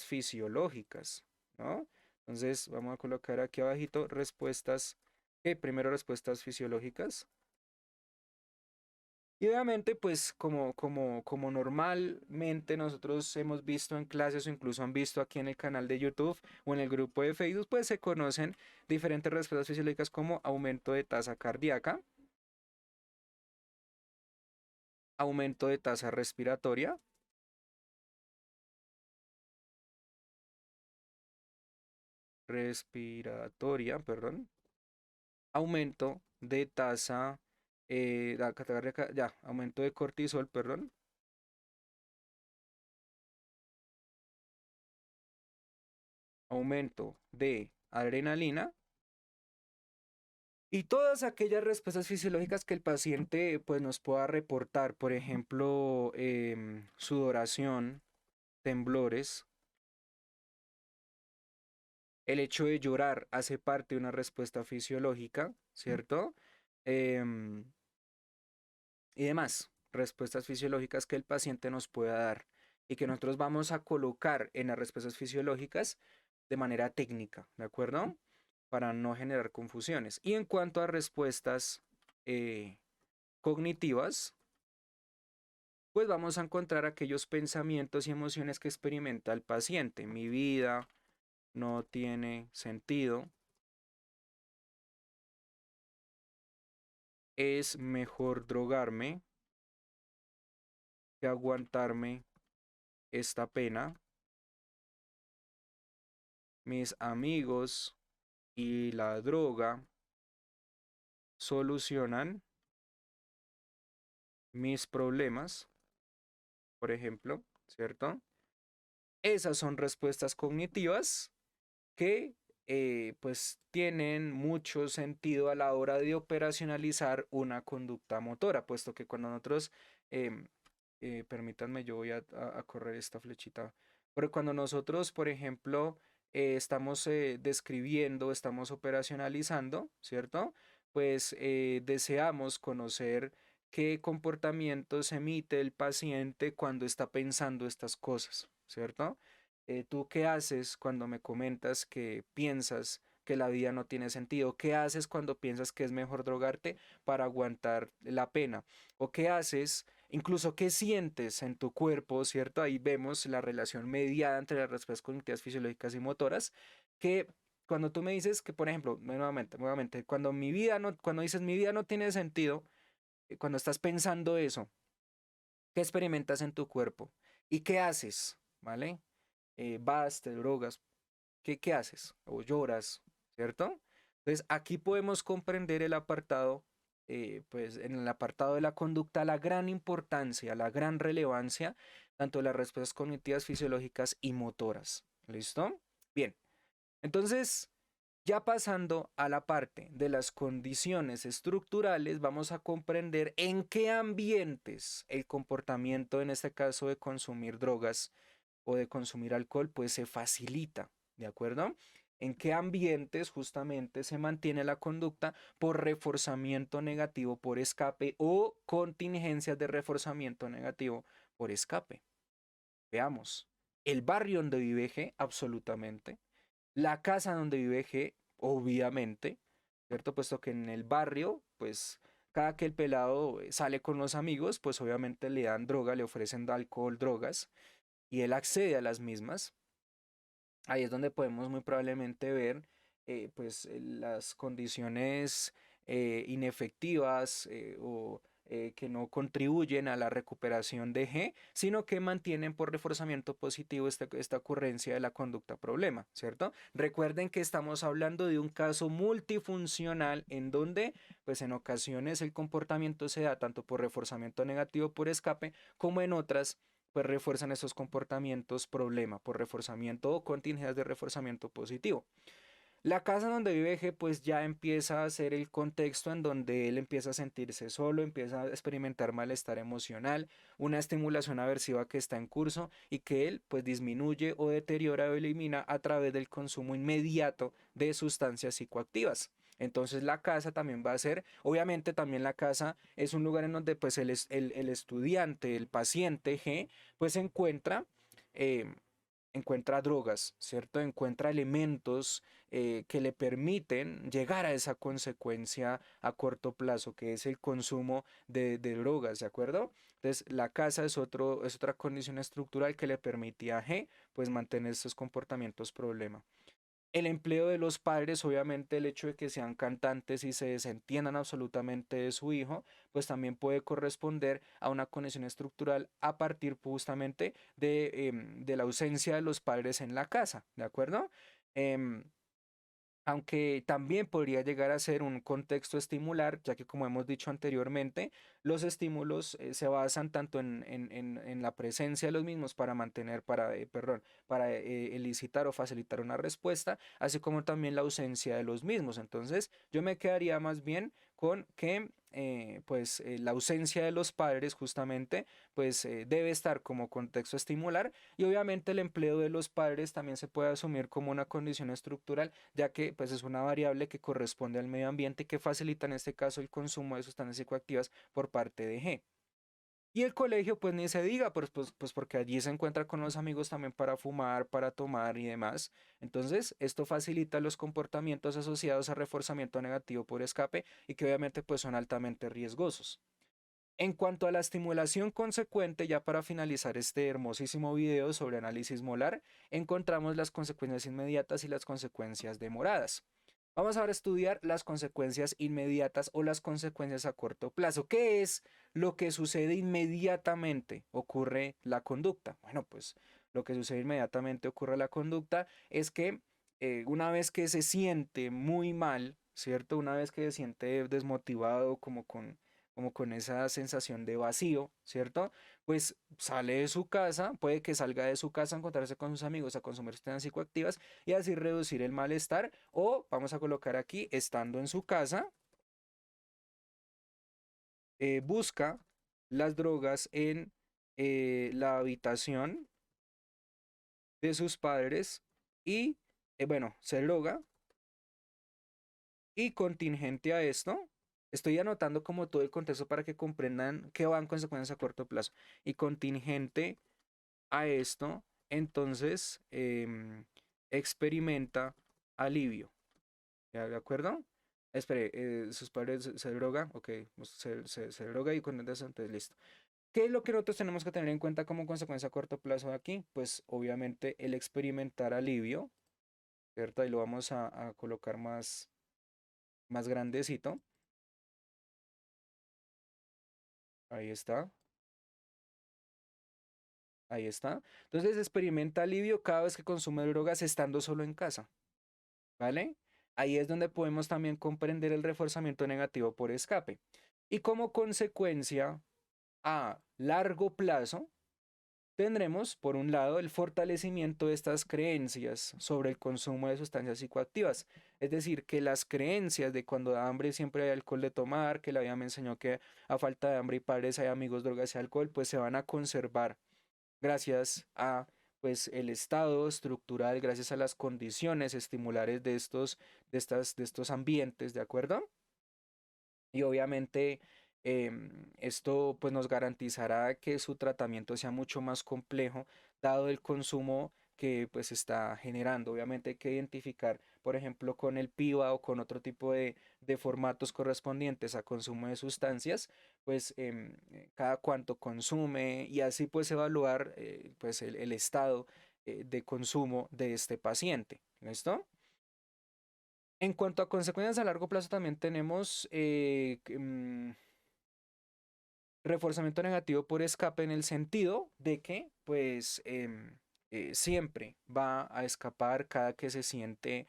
S1: fisiológicas, ¿no? Entonces vamos a colocar aquí abajito respuestas, primero respuestas fisiológicas. Y obviamente, pues como normalmente nosotros hemos visto en clases o incluso han visto aquí en el canal de YouTube o en el grupo de Facebook, pues se conocen diferentes respuestas fisiológicas como aumento de tasa cardíaca, aumento de tasa perdón, aumento de tasa cardíaca, ya, aumento de cortisol, perdón, aumento de adrenalina. Y todas aquellas respuestas fisiológicas que el paciente pues, nos pueda reportar, por ejemplo, sudoración, temblores, el hecho de llorar hace parte de una respuesta fisiológica, ¿cierto? Em, y demás, respuestas fisiológicas que el paciente nos pueda dar y que nosotros vamos a colocar en las respuestas fisiológicas de manera técnica, ¿de acuerdo? Para no generar confusiones. Y en cuanto a respuestas cognitivas, pues vamos a encontrar aquellos pensamientos y emociones que experimenta el paciente. Mi vida no tiene sentido. Es mejor drogarme que aguantarme esta pena. Mis amigos y la droga solucionan mis problemas, por ejemplo, ¿cierto? Esas son respuestas cognitivas que pues tienen mucho sentido a la hora de operacionalizar una conducta motora, puesto que cuando nosotros, em, permítanme, yo voy a correr esta flechita, porque cuando nosotros, por ejemplo, estamos describiendo, estamos operacionalizando, ¿cierto? Pues deseamos conocer qué comportamientos emite el paciente cuando está pensando estas cosas, ¿cierto? ¿Tú qué haces cuando me comentas que piensas que la vida no tiene sentido? ¿Qué haces cuando piensas que es mejor drogarte para aguantar la pena? ¿O qué haces, incluso qué sientes en tu cuerpo, ¿cierto? Ahí vemos la relación mediada entre las respuestas cognitivas, fisiológicas y motoras, que cuando tú me dices que, por ejemplo, nuevamente, cuando dices mi vida no tiene sentido, cuando estás pensando eso, ¿qué experimentas en tu cuerpo? ¿Y qué haces? ¿Vale? Vas, te drogas, ¿qué haces? O lloras, ¿cierto? Entonces aquí podemos comprender el apartado, pues en el apartado de la conducta, la gran importancia, la gran relevancia, tanto de las respuestas cognitivas, fisiológicas y motoras. ¿Listo? Bien, entonces, ya pasando a la parte de las condiciones estructurales, vamos a comprender en qué ambientes el comportamiento, en este caso de consumir drogas, o de consumir alcohol, pues se facilita, ¿de acuerdo? En qué ambientes justamente se mantiene la conducta por reforzamiento negativo por escape o contingencias de reforzamiento negativo por escape. Veamos, el barrio donde vive G, absolutamente. La casa donde vive G, obviamente, ¿cierto? Puesto que en el barrio, pues cada que el pelado sale con los amigos, pues obviamente le dan droga, le ofrecen alcohol, drogas y él accede a las mismas. Ahí es donde podemos muy probablemente ver pues las condiciones inefectivas o que no contribuyen a la recuperación de G, sino que mantienen por reforzamiento positivo esta ocurrencia de la conducta problema, ¿cierto? Recuerden que estamos hablando de un caso multifuncional en donde, pues en ocasiones el comportamiento se da tanto por reforzamiento negativo por escape, como en otras pues refuerzan esos comportamientos problema por reforzamiento o contingencias de reforzamiento positivo. La casa donde vive G pues ya empieza a ser el contexto en donde él empieza a sentirse solo, empieza a experimentar malestar emocional, una estimulación aversiva que está en curso y que él pues disminuye o deteriora o elimina a través del consumo inmediato de sustancias psicoactivas. Entonces la casa también va a ser, obviamente también la casa es un lugar en donde pues el estudiante, el paciente G, pues eh, encuentra drogas, ¿cierto? Encuentra elementos que le permiten llegar a esa consecuencia a corto plazo, que es el consumo de drogas, ¿de acuerdo? Entonces, la casa es otra condición estructural que le permitía a G, pues, mantener estos comportamientos problema. El empleo de los padres, obviamente el hecho de que sean cantantes y se desentiendan absolutamente de su hijo, pues también puede corresponder a una conexión estructural a partir justamente de la ausencia de los padres en la casa, ¿de acuerdo? Em, Aunque también podría llegar a ser un contexto estimular, ya que como hemos dicho anteriormente, los estímulos se basan tanto en la presencia de los mismos para mantener, para elicitar o facilitar una respuesta, así como también la ausencia de los mismos. Entonces, yo me quedaría más bien con que la ausencia de los padres justamente pues debe estar como contexto estimular y obviamente el empleo de los padres también se puede asumir como una condición estructural, ya que pues es una variable que corresponde al medio ambiente que facilita en este caso el consumo de sustancias psicoactivas por parte de G. Y el colegio, pues ni se diga, pues porque allí se encuentra con los amigos también para fumar, para tomar y demás. Entonces, esto facilita los comportamientos asociados a reforzamiento negativo por escape y que obviamente pues son altamente riesgosos. En cuanto a la estimulación consecuente, ya para finalizar este hermosísimo video sobre análisis molar, encontramos las consecuencias inmediatas y las consecuencias demoradas. Vamos ahora a estudiar las consecuencias inmediatas o las consecuencias a corto plazo. ¿Qué es lo que sucede inmediatamente? Ocurre la conducta. Bueno, pues lo que sucede inmediatamente ocurre la conducta es que una vez que se siente muy mal, ¿cierto? Una vez que se siente desmotivado, como con como con esa sensación de vacío, ¿cierto? Pues sale de su casa, puede que salga de su casa a encontrarse con sus amigos a consumir sustancias psicoactivas y así reducir el malestar. O vamos a colocar aquí, estando en su casa, busca las drogas en la habitación de sus padres y, bueno, se droga y contingente a esto. Estoy anotando como todo el contexto para que comprendan qué van consecuencias a corto plazo. Y contingente a esto, entonces experimenta alivio. ¿Ya de acuerdo? Espere, sus padres se drogan, ok, pues se droga y con eso, entonces listo. ¿Qué es lo que nosotros tenemos que tener en cuenta como consecuencia a corto plazo de aquí? Pues obviamente el experimentar alivio, ¿cierto? Ahí lo vamos a colocar más grandecito. Ahí está, ahí está. Entonces experimenta alivio cada vez que consume drogas estando solo en casa. ¿Vale? Ahí es donde podemos también comprender el reforzamiento negativo por escape. Y como consecuencia, a largo plazo, tendremos, por un lado, el fortalecimiento de estas creencias sobre el consumo de sustancias psicoactivas. Es decir, que las creencias de cuando da hambre siempre hay alcohol de tomar, que la vida me enseñó que a falta de hambre y padres hay amigos, drogas y alcohol, pues se van a conservar gracias a pues el estado estructural, gracias a las condiciones estimulares de estos ambientes, ¿de acuerdo? Y obviamente esto pues nos garantizará que su tratamiento sea mucho más complejo, dado el consumo que pues está generando. Obviamente hay que identificar, por ejemplo, con el PIBA o con otro tipo de formatos correspondientes a consumo de sustancias, pues cada cuánto consume y así pues evaluar pues el estado de consumo de este paciente. ¿Listo? En cuanto a consecuencias a largo plazo, también tenemos reforzamiento negativo por escape en el sentido de que, pues, siempre va a escapar cada que se siente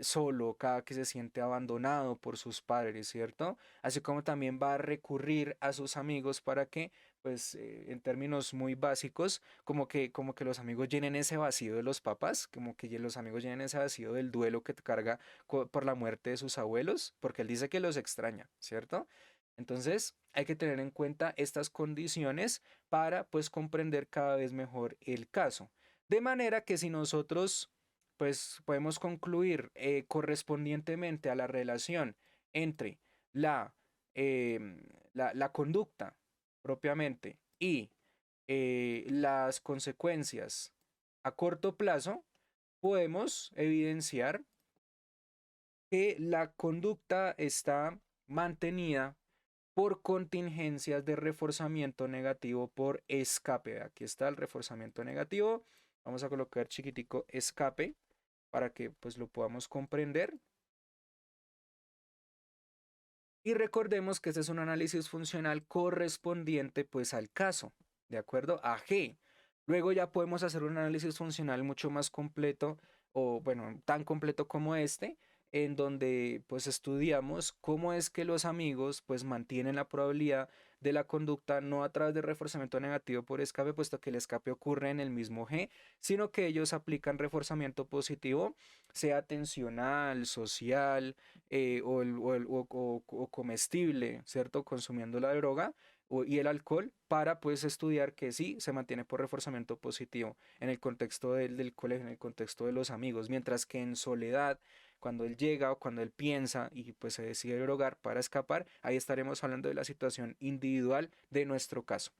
S1: solo, cada que se siente abandonado por sus padres, ¿cierto? Así como también va a recurrir a sus amigos para que, pues, en términos muy básicos, como que los amigos llenen ese vacío de los papás, como que los amigos llenen ese vacío del duelo que carga por la muerte de sus abuelos, porque él dice que los extraña, ¿cierto? Entonces, hay que tener en cuenta estas condiciones para pues comprender cada vez mejor el caso. De manera que si nosotros pues podemos concluir correspondientemente a la relación entre la, la conducta propiamente y las consecuencias a corto plazo, podemos evidenciar que la conducta está mantenida por contingencias de reforzamiento negativo por escape. Aquí está el reforzamiento negativo. Vamos a colocar chiquitico escape para que pues lo podamos comprender. Y recordemos que este es un análisis funcional correspondiente pues al caso, ¿de acuerdo? A G. Luego ya podemos hacer un análisis funcional mucho más completo o bueno, tan completo como este, en donde pues estudiamos cómo es que los amigos pues mantienen la probabilidad de la conducta no a través de reforzamiento negativo por escape, puesto que el escape ocurre en el mismo G, sino que ellos aplican reforzamiento positivo, sea tensional, social, o comestible, ¿cierto? Consumiendo la droga y el alcohol para pues estudiar que sí se mantiene por reforzamiento positivo en el contexto del colegio, en el contexto de los amigos, mientras que en soledad, cuando él llega o cuando él piensa y pues se decide drogar para escapar, ahí estaremos hablando de la situación individual de nuestro caso.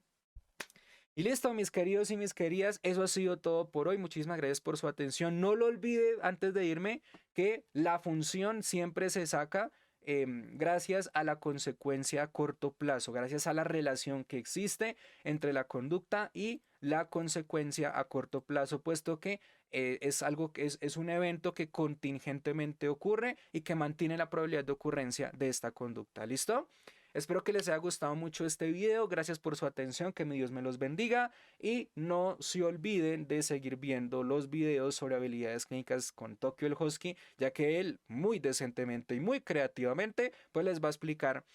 S1: Y listo, mis queridos y mis queridas, eso ha sido todo por hoy. Muchísimas gracias por su atención. No lo olvide antes de irme que la función siempre se saca gracias a la consecuencia a corto plazo, gracias a la relación que existe entre la conducta y la consecuencia a corto plazo, puesto que es algo que es un evento que contingentemente ocurre y que mantiene la probabilidad de ocurrencia de esta conducta. ¿Listo? Espero que les haya gustado mucho este video. Gracias por su atención. Que mi Dios me los bendiga. Y no se olviden de seguir viendo los videos sobre habilidades clínicas con Tokio el Husky, ya que él muy decentemente y muy creativamente pues les va a explicar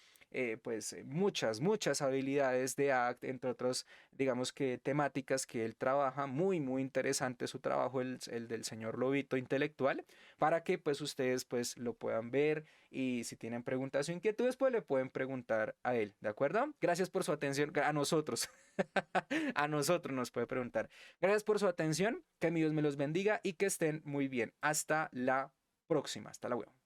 S1: muchas habilidades de ACT, entre otros, digamos que temáticas que él trabaja, muy interesante su trabajo, el del señor Lobito intelectual, para que pues ustedes pues lo puedan ver y si tienen preguntas o inquietudes pues le pueden preguntar a él, ¿de acuerdo? Gracias por su atención, a nosotros, a nosotros nos puede preguntar. Gracias por su atención, que mi Dios me los bendiga y que estén muy bien. Hasta la próxima, hasta la luego.